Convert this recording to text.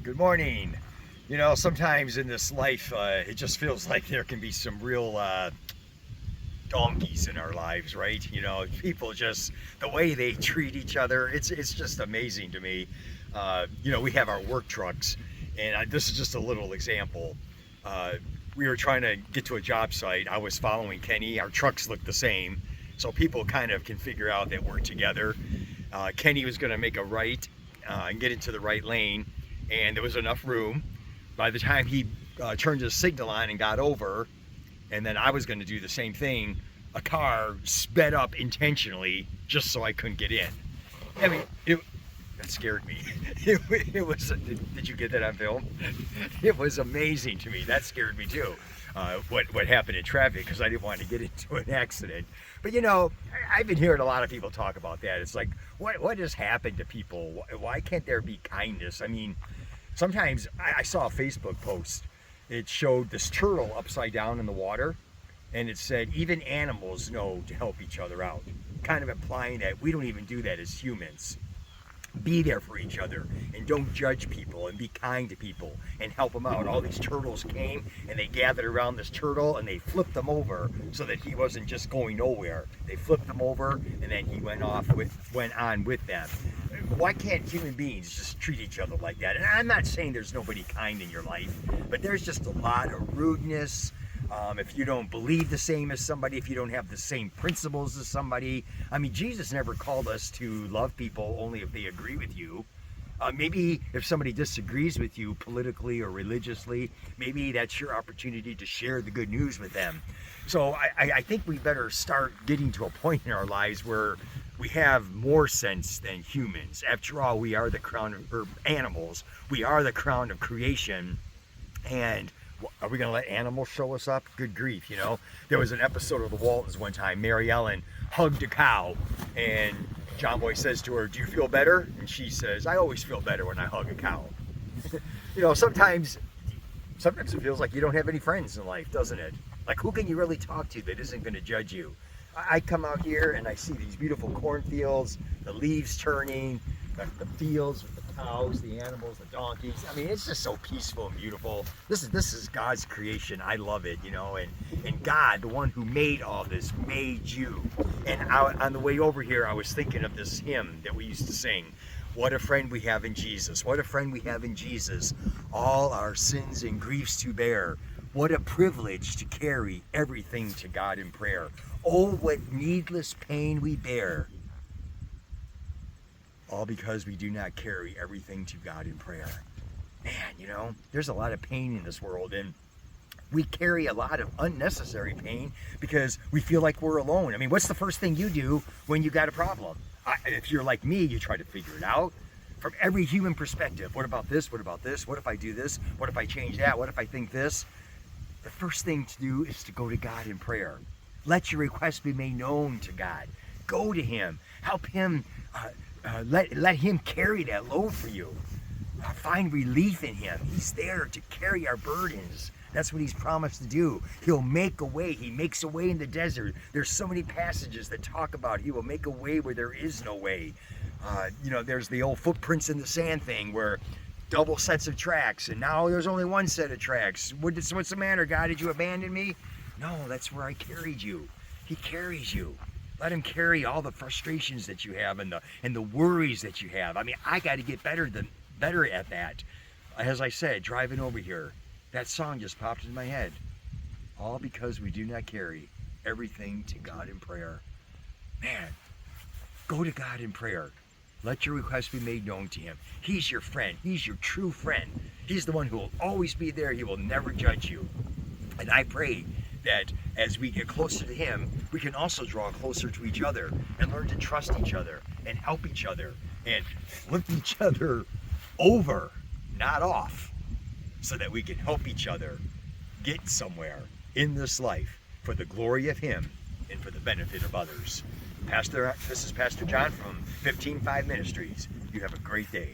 Good morning. You know, sometimes in this life, it just feels like there can be some real donkeys in our lives, right? You know, people just the way they treat each other. It's just amazing to me. We have our work trucks, and this is just a little example. Uh, we were trying to get to a job site. I was following Kenny. Our trucks look the same, so people kind of can figure out that we're together. Kenny was going to make a right and get into the right lane, and there was enough room. By the time he turned his signal on and got over, and then I was going to do the same thing, a car sped up intentionally just so I couldn't get in. I mean, that scared me. It was. Did you get that on film? It was amazing to me. That scared me too. What happened in traffic, because I didn't want to get into an accident. But you know, I've been hearing a lot of people talk about that. It's like, what has happened to people? Why can't there be kindness? I mean, sometimes I saw a Facebook post. It showed this turtle upside down in the water, and it said even animals know to help each other out, kind of implying that we don't even do that as humans. Be there for each other and don't judge people and be kind to people and help them out. All these turtles came and they gathered around this turtle and they flipped him over so that he wasn't just going nowhere. They flipped him over and then he went on with them. Why can't human beings just treat each other like that? And I'm not saying there's nobody kind in your life, but there's just a lot of rudeness. If you don't believe the same as somebody, if you don't have the same principles as somebody. I mean, Jesus never called us to love people only if they agree with you. Maybe if somebody disagrees with you politically or religiously, maybe that's your opportunity to share the good news with them. So I think we better start getting to a point in our lives where we have more sense than humans. After all, we are the crown of animals. We are the crown of creation. And are we going to let animals show us up? Good grief, you know. There was an episode of The Waltons one time. Mary Ellen hugged a cow, and John Boy says to her, "Do you feel better?" And she says, "I always feel better when I hug a cow." You know, sometimes it feels like you don't have any friends in life, doesn't it? Like, who can you really talk to that isn't going to judge you? I come out here and I see these beautiful cornfields, the leaves turning, the fields with the cows, the animals, the donkeys. I mean, it's just so peaceful and beautiful. This is God's creation. I love it, you know. And God, the one who made all this, made you. And on the way over here, I was thinking of this hymn that we used to sing. What a friend we have in Jesus. What a friend we have in Jesus. All our sins and griefs to bear. What a privilege to carry everything to God in prayer. Oh, what needless pain we bear. All because we do not carry everything to God in prayer. Man, you know, there's a lot of pain in this world, and we carry a lot of unnecessary pain because we feel like we're alone. I mean, what's the first thing you do when you got a problem? If you're like me, you try to figure it out from every human perspective. What about this? What about this? What if I do this? What if I change that? What if I think this? The first thing to do is to go to God in prayer. Let your requests be made known to God. Go to Him. Help Him. Let Him carry that load for you. Find relief in Him. He's there to carry our burdens. That's what He's promised to do. He'll make a way. He makes a way in the desert. There's so many passages that talk about He will make a way where there is no way. There's the old footprints in the sand thing where double sets of tracks, and now there's only one set of tracks. What's the matter, God? Did you abandon me? No, that's where I carried you. He carries you. Let Him carry all the frustrations that you have and the worries that you have. I mean, I got to get better at that. As I said, driving over here, that song just popped in my head. All because we do not carry everything to God in prayer. Man, go to God in prayer. Let your requests be made known to Him. He's your friend. He's your true friend. He's the one who will always be there. He will never judge you. And I pray that as we get closer to Him, we can also draw closer to each other and learn to trust each other and help each other and flip each other over, not off, so that we can help each other get somewhere in this life for the glory of Him and for the benefit of others. This is Pastor John from 15:5 Ministries. You have a great day.